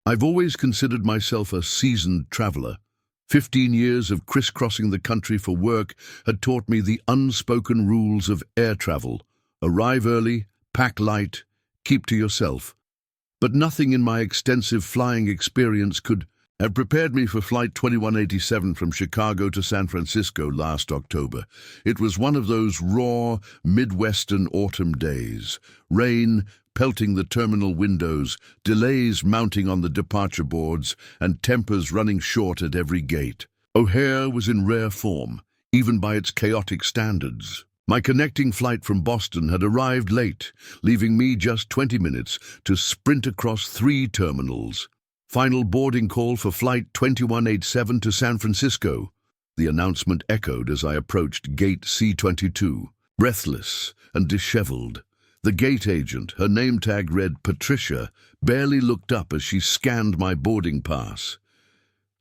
I've always considered myself a seasoned traveler. 15 years of crisscrossing the country for work had taught me the unspoken rules of air travel. Arrive early, pack light, keep to yourself. But nothing in my extensive flying experience could have prepared me for Flight 2187 from Chicago to San Francisco last October. It was one of those raw, Midwestern autumn days. Rain pelting the terminal windows, delays mounting on the departure boards, and tempers running short at every gate. O'Hare was in rare form, even by its chaotic standards. My connecting flight from Boston had arrived late, leaving me just 20 minutes to sprint across 3 terminals. Final boarding call for Flight 2187 to San Francisco. The announcement echoed as I approached Gate C-22, breathless and disheveled. The gate agent, her name tag read Patricia, barely looked up as she scanned my boarding pass.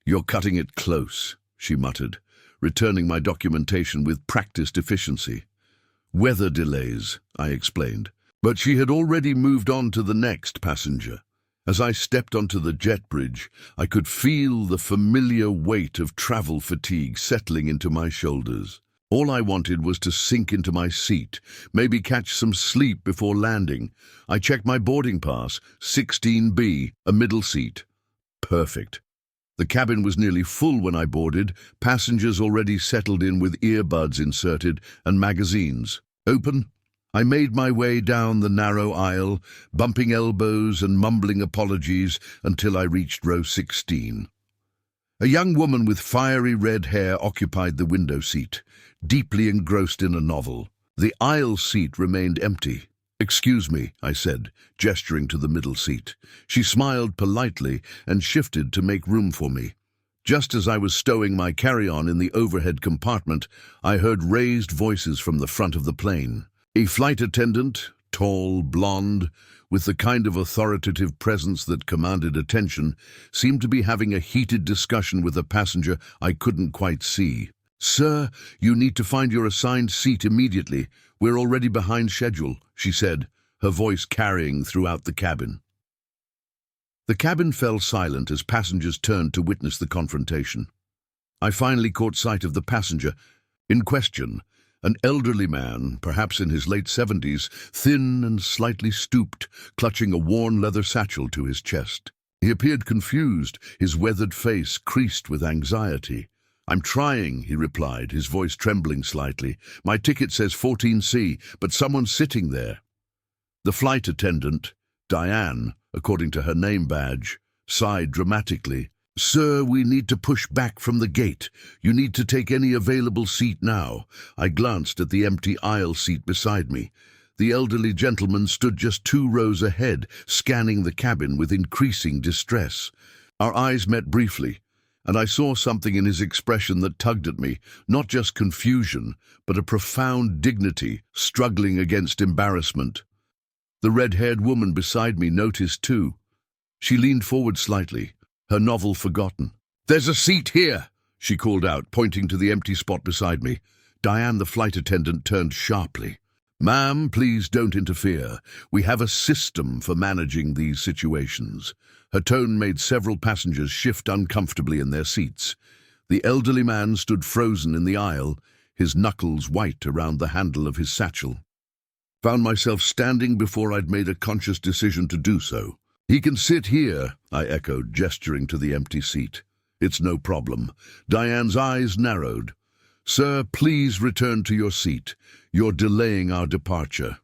"You're cutting it close," she muttered, returning my documentation with practiced efficiency. "Weather delays," I explained. But she had already moved on to the next passenger. As I stepped onto the jet bridge, I could feel the familiar weight of travel fatigue settling into my shoulders. All I wanted was to sink into my seat, maybe catch some sleep before landing. I checked my boarding pass, 16B, a middle seat. Perfect. The cabin was nearly full when I boarded, passengers already settled in with earbuds inserted and magazines. Open? I made my way down the narrow aisle, bumping elbows and mumbling apologies until I reached row 16. A young woman with fiery red hair occupied the window seat, deeply engrossed in a novel. The aisle seat remained empty. "Excuse me," I said, gesturing to the middle seat. She smiled politely and shifted to make room for me. Just as I was stowing my carry-on in the overhead compartment, I heard raised voices from the front of the plane. A flight attendant, tall, blonde, with the kind of authoritative presence that commanded attention, seemed to be having a heated discussion with a passenger I couldn't quite see. "Sir, you need to find your assigned seat immediately. We're already behind schedule," she said, her voice carrying throughout the cabin. The cabin fell silent as passengers turned to witness the confrontation. I finally caught sight of the passenger in question, an elderly man, perhaps in his late 70s, thin and slightly stooped, clutching a worn leather satchel to his chest. He appeared confused, his weathered face creased with anxiety. "I'm trying," he replied, his voice trembling slightly. "My ticket says 14C, but someone's sitting there." The flight attendant, Diane, according to her name badge, sighed dramatically. "Sir, we need to push back from the gate. You need to take any available seat now." I glanced at the empty aisle seat beside me. The elderly gentleman stood just 2 rows ahead, scanning the cabin with increasing distress. Our eyes met briefly, and I saw something in his expression that tugged at me, not just confusion, but a profound dignity, struggling against embarrassment. The red-haired woman beside me noticed too. She leaned forward slightly, her novel forgotten. "There's a seat here," she called out, pointing to the empty spot beside me. Diane, the flight attendant, turned sharply. "Ma'am, please don't interfere. We have a system for managing these situations." Her tone made several passengers shift uncomfortably in their seats. The elderly man stood frozen in the aisle, his knuckles white around the handle of his satchel. Found myself standing before I'd made a conscious decision to do so. "He can sit here," I echoed, gesturing to the empty seat. "It's no problem." Diane's eyes narrowed. "Sir, please return to your seat. You're delaying our departure."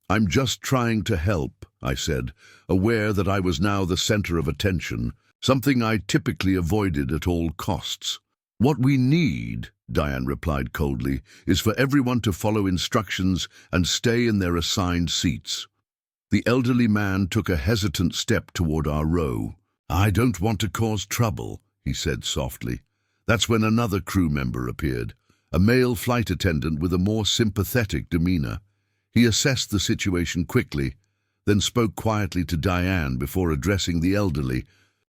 "I'm just trying to help," I said, aware that I was now the center of attention, something I typically avoided at all costs. "What we need," Diane replied coldly, "is for everyone to follow instructions and stay in their assigned seats." The elderly man took a hesitant step toward our row. "I don't want to cause trouble," he said softly. That's when another crew member appeared, a male flight attendant with a more sympathetic demeanor. He assessed the situation quickly, then spoke quietly to Diane before addressing the elderly.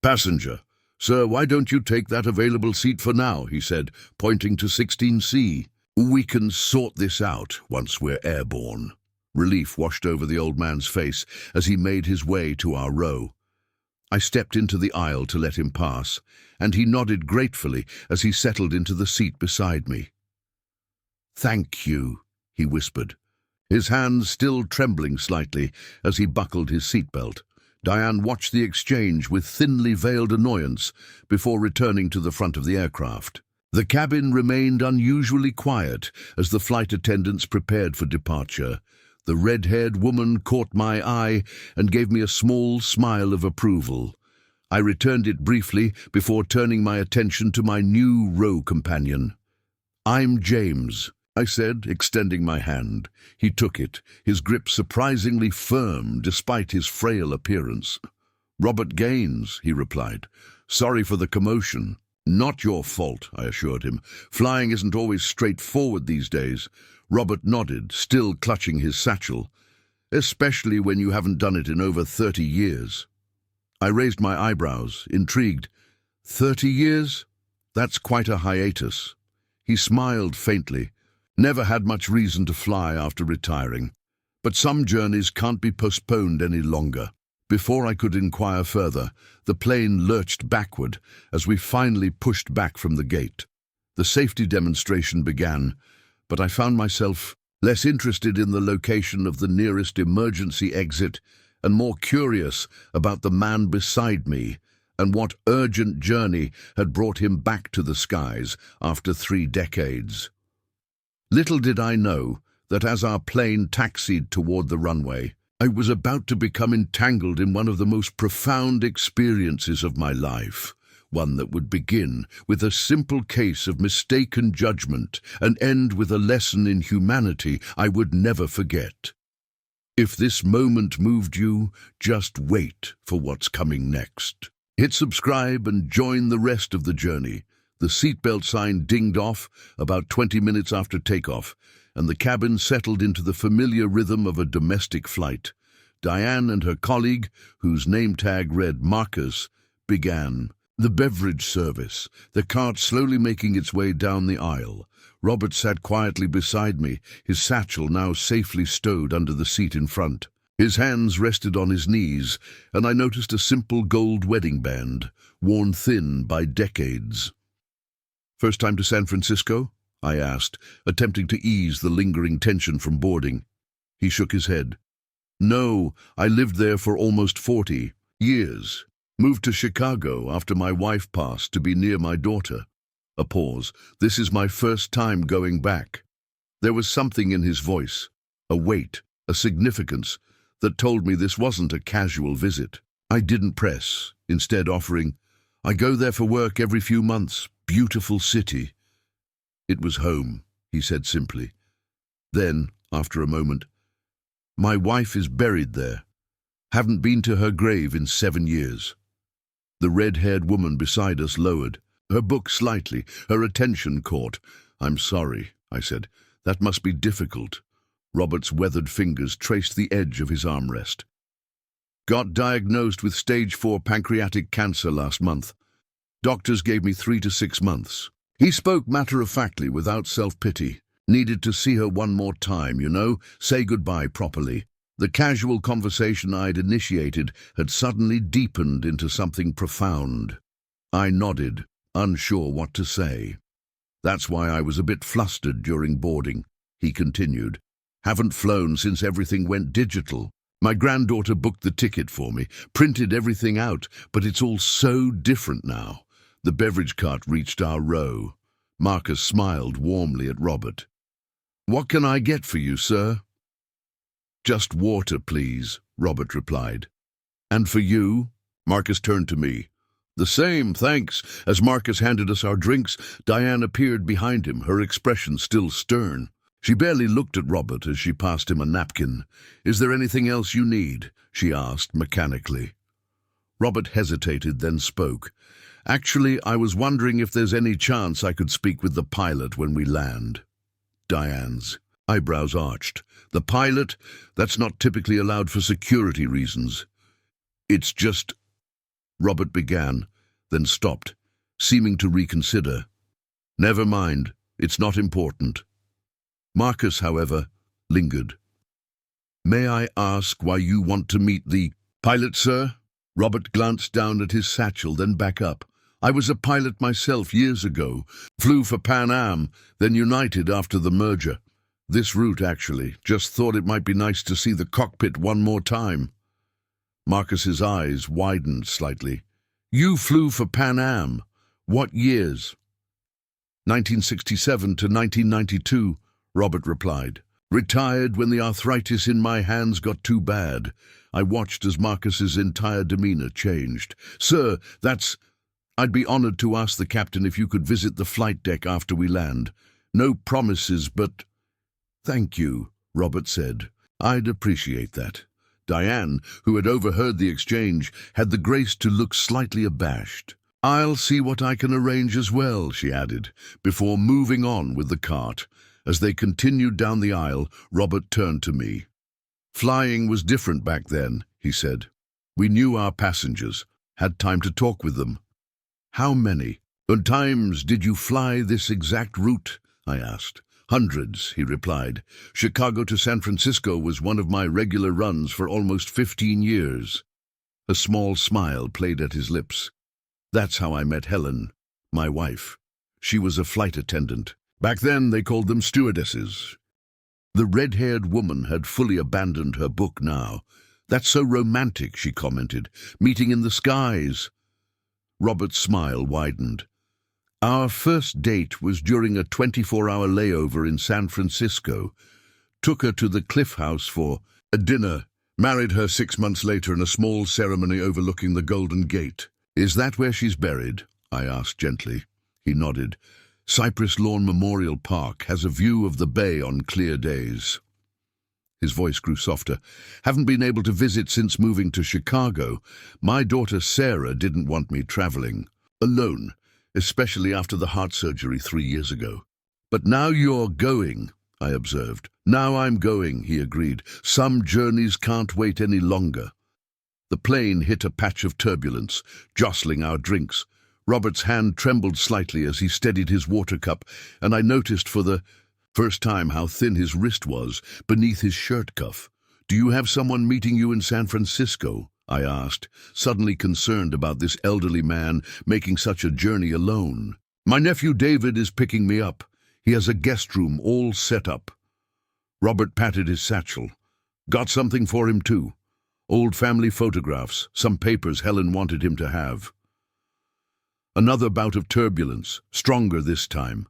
"Passenger, sir, why don't you take that available seat for now?" he said, pointing to 16C. "We can sort this out once we're airborne." Relief washed over the old man's face as he made his way to our row. I stepped into the aisle to let him pass, and he nodded gratefully as he settled into the seat beside me. "Thank you," he whispered, his hands still trembling slightly as he buckled his seatbelt. Diane watched the exchange with thinly veiled annoyance before returning to the front of the aircraft. The cabin remained unusually quiet as the flight attendants prepared for departure. The red-haired woman caught my eye and gave me a small smile of approval. I returned it briefly before turning my attention to my new row companion. "I'm James," I said, extending my hand. He took it, his grip surprisingly firm despite his frail appearance. "Robert Gaines," he replied. "Sorry for the commotion." "Not your fault," I assured him. "Flying isn't always straightforward these days." Robert nodded, still clutching his satchel. "Especially when you haven't done it in over 30 years. I raised my eyebrows, intrigued. 30 years? That's quite a hiatus. He smiled faintly. "Never had much reason to fly after retiring. But some journeys can't be postponed any longer." Before I could inquire further, the plane lurched backward as we finally pushed back from the gate. The safety demonstration began, but I found myself less interested in the location of the nearest emergency exit and more curious about the man beside me and what urgent journey had brought him back to the skies after 3 decades. Little did I know that as our plane taxied toward the runway, I was about to become entangled in one of the most profound experiences of my life, one that would begin with a simple case of mistaken judgment and end with a lesson in humanity I would never forget. If this moment moved you, just wait for what's coming next. Hit subscribe and join the rest of the journey. The seatbelt sign dinged off about 20 minutes after takeoff, and the cabin settled into the familiar rhythm of a domestic flight. Diane and her colleague, whose name tag read Marcus, began the beverage service, the cart slowly making its way down the aisle. Robert sat quietly beside me, his satchel now safely stowed under the seat in front. His hands rested on his knees, and I noticed a simple gold wedding band, worn thin by decades. "First time to San Francisco?" I asked, attempting to ease the lingering tension from boarding. He shook his head. "No, I lived there for almost 40 years. Moved to Chicago after my wife passed to be near my daughter." A pause. "This is my first time going back." There was something in his voice, a weight, a significance, that told me this wasn't a casual visit. I didn't press, instead offering, "I go there for work every few months. Beautiful city." "It was home," he said simply. Then, after a moment, "My wife is buried there. Haven't been to her grave in 7 years." The red-haired woman beside us lowered, her book slightly, her attention caught. "I'm sorry," I said. "That must be difficult." Robert's weathered fingers traced the edge of his armrest. "Got diagnosed with stage 4 pancreatic cancer last month. Doctors gave me 3 to 6 months. He spoke matter-of-factly, without self-pity. "Needed to see her one more time, you know, say goodbye properly." The casual conversation I'd initiated had suddenly deepened into something profound. I nodded, unsure what to say. "That's why I was a bit flustered during boarding," he continued. "Haven't flown since everything went digital. My granddaughter booked the ticket for me, printed everything out, but it's all so different now." The beverage cart reached our row. Marcus smiled warmly at Robert. "What can I get for you, sir?" "Just water, please," Robert replied. "And for you?" Marcus turned to me. "The same, thanks." As Marcus handed us our drinks, Diane appeared behind him, her expression still stern. She barely looked at Robert as she passed him a napkin. "Is there anything else you need?" she asked mechanically. Robert hesitated, then spoke. "Actually, I was wondering if there's any chance I could speak with the pilot when we land." Diane's eyebrows arched. "The pilot? That's not typically allowed for security reasons." "It's just—" Robert began, then stopped, seeming to reconsider. "Never mind, it's not important." Marcus, however, lingered. "May I ask why you want to meet the pilot, sir?" Robert glanced down at his satchel, then back up. I was a pilot myself years ago. Flew for Pan Am, then United after the merger. This route, actually. Just thought it might be nice to see the cockpit one more time. Marcus's eyes widened slightly. You flew for Pan Am. What years? 1967 to 1992, Robert replied. Retired when the arthritis in my hands got too bad. I watched as Marcus's entire demeanor changed. Sir, I'd be honored to ask the captain if you could visit the flight deck after we land. No promises, but... Thank you, Robert said. I'd appreciate that. Diane, who had overheard the exchange, had the grace to look slightly abashed. I'll see what I can arrange as well, she added, before moving on with the cart. As they continued down the aisle, Robert turned to me. Flying was different back then, he said. We knew our passengers, had time to talk with them. How many? And times did you fly this exact route? I asked. Hundreds, he replied. Chicago to San Francisco was one of my regular runs for almost 15 years. A small smile played at his lips. That's how I met Helen, my wife. She was a flight attendant. Back then they called them stewardesses. The red-haired woman had fully abandoned her book now. That's so romantic, she commented. Meeting in the skies. Robert's smile widened. Our first date was during a 24-hour layover in San Francisco. Took her to the Cliff House for a dinner. Married her 6 months later in a small ceremony overlooking the Golden Gate. Is that where she's buried? I asked gently. He nodded. Cypress Lawn Memorial Park has a view of the bay on clear days. His voice grew softer. Haven't been able to visit since moving to Chicago. My daughter Sarah didn't want me traveling alone, especially after the heart surgery 3 years ago. But now you're going, I observed. Now I'm going, he agreed. Some journeys can't wait any longer. The plane hit a patch of turbulence, jostling our drinks. Robert's hand trembled slightly as he steadied his water cup, and I noticed for the first time how thin his wrist was beneath his shirt cuff. Do you have someone meeting you in San Francisco? I asked, suddenly concerned about this elderly man making such a journey alone. My nephew David is picking me up. He has a guest room all set up. Robert patted his satchel. Got something for him too. Old family photographs, some papers Helen wanted him to have. Another bout of turbulence, stronger this time.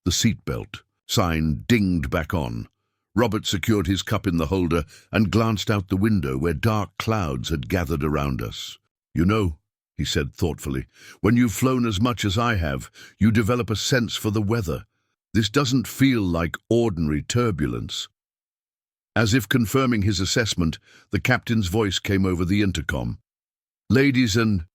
The seatbelt sign dinged back on. Robert secured his cup in the holder and glanced out the window where dark clouds had gathered around us. You know, he said thoughtfully, when you've flown as much as I have, you develop a sense for the weather. This doesn't feel like ordinary turbulence. As if confirming his assessment, the captain's voice came over the intercom. Ladies and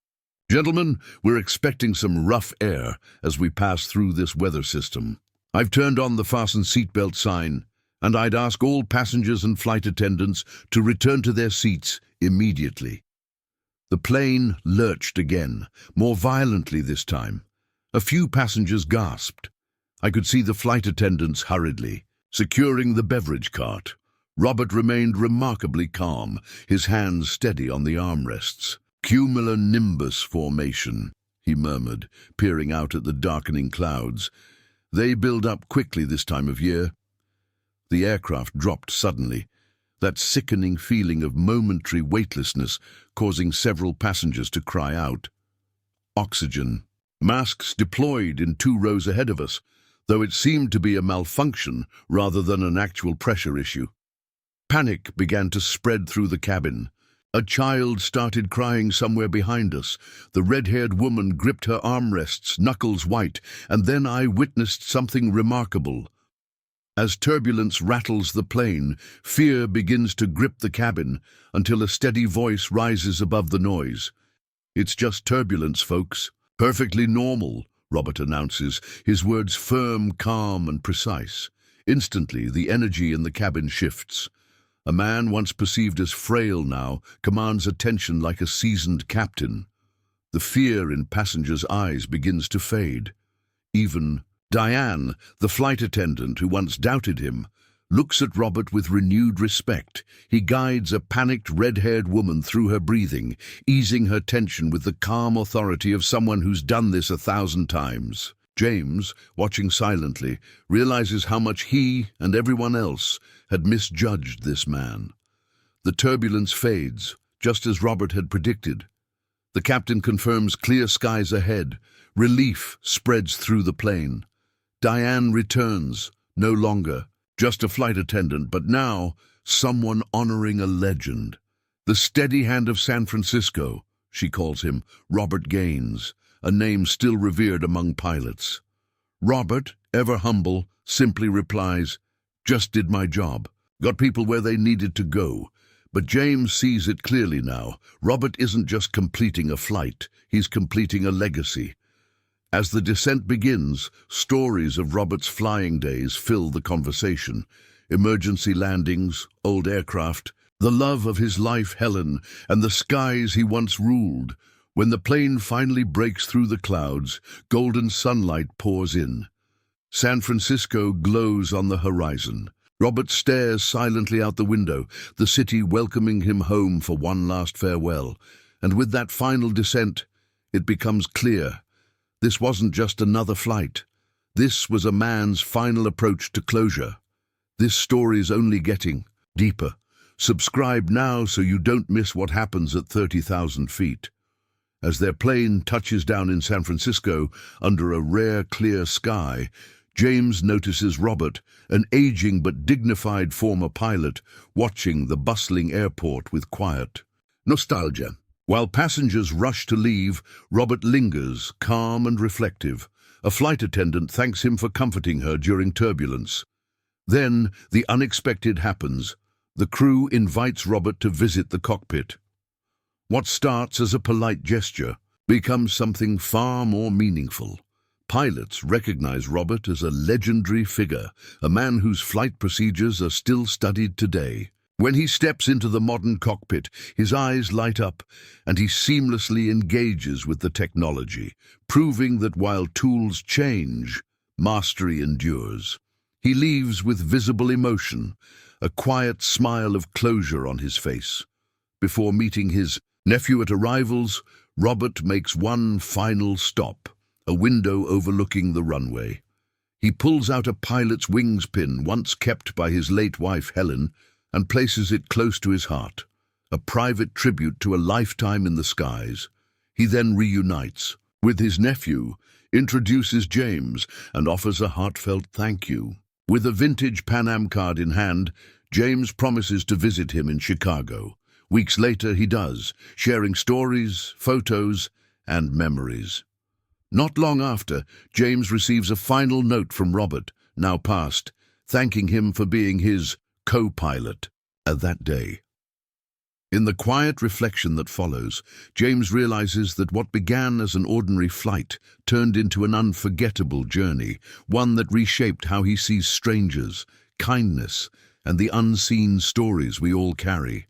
gentlemen, we're expecting some rough air as we pass through this weather system. I've turned on the fasten seatbelt sign, and I'd ask all passengers and flight attendants to return to their seats immediately. The plane lurched again, more violently this time. A few passengers gasped. I could see the flight attendants hurriedly securing the beverage cart. Robert remained remarkably calm, his hands steady on the armrests. Cumulonimbus formation, he murmured, peering out at the darkening clouds. They build up quickly this time of year. The aircraft dropped suddenly, that sickening feeling of momentary weightlessness causing several passengers to cry out. Oxygen. Masks deployed in 2 rows ahead of us, though it seemed to be a malfunction rather than an actual pressure issue. Panic began to spread through the cabin. A child started crying somewhere behind us. The red-haired woman gripped her armrests, knuckles white, and then I witnessed something remarkable. As turbulence rattles the plane, fear begins to grip the cabin until a steady voice rises above the noise. It's just turbulence, folks. Perfectly normal, Robert announces, his words firm, calm, and precise. Instantly, the energy in the cabin shifts. A man once perceived as frail now commands attention like a seasoned captain. The fear in passengers' eyes begins to fade. Even Diane, the flight attendant who once doubted him, looks at Robert with renewed respect. He guides a panicked red-haired woman through her breathing, easing her tension with the calm authority of someone who's done this 1,000 times. James, watching silently, realizes how much he and everyone else had misjudged this man. The turbulence fades, just as Robert had predicted. The captain confirms clear skies ahead. Relief spreads through the plane. Diane returns, no longer just a flight attendant, but now someone honoring a legend. The steady hand of San Francisco, she calls him, Robert Gaines, a name still revered among pilots. Robert, ever humble, simply replies, "Just did my job. Got people where they needed to go." But James sees it clearly now. Robert isn't just completing a flight, he's completing a legacy. As the descent begins, stories of Robert's flying days fill the conversation. Emergency landings, old aircraft, the love of his life, Helen, and the skies he once ruled. When the plane finally breaks through the clouds, golden sunlight pours in. San Francisco glows on the horizon. Robert stares silently out the window, the city welcoming him home for one last farewell. And with that final descent, it becomes clear. This wasn't just another flight. This was a man's final approach to closure. This story's only getting deeper. Subscribe now so you don't miss what happens at 30,000 feet. As their plane touches down in San Francisco under a rare clear sky, James notices Robert, an aging but dignified former pilot, watching the bustling airport with quiet nostalgia. While passengers rush to leave, Robert lingers, calm and reflective. A flight attendant thanks him for comforting her during turbulence. Then, the unexpected happens. The crew invites Robert to visit the cockpit. What starts as a polite gesture becomes something far more meaningful. Pilots recognize Robert as a legendary figure, a man whose flight procedures are still studied today. When he steps into the modern cockpit, his eyes light up, and he seamlessly engages with the technology, proving that while tools change, mastery endures. He leaves with visible emotion, a quiet smile of closure on his face. Before meeting his nephew at arrivals, Robert makes one final stop, a window overlooking the runway. He pulls out a pilot's wings pin once kept by his late wife Helen and places it close to his heart, a private tribute to a lifetime in the skies. He then reunites with his nephew, introduces James, and offers a heartfelt thank you. With a vintage Pan Am card in hand, James promises to visit him in Chicago. Weeks later he does, sharing stories, photos, and memories. Not long after, James receives a final note from Robert, now passed, thanking him for being his co-pilot that day. In the quiet reflection that follows, James realizes that what began as an ordinary flight turned into an unforgettable journey, one that reshaped how he sees strangers, kindness, and the unseen stories we all carry.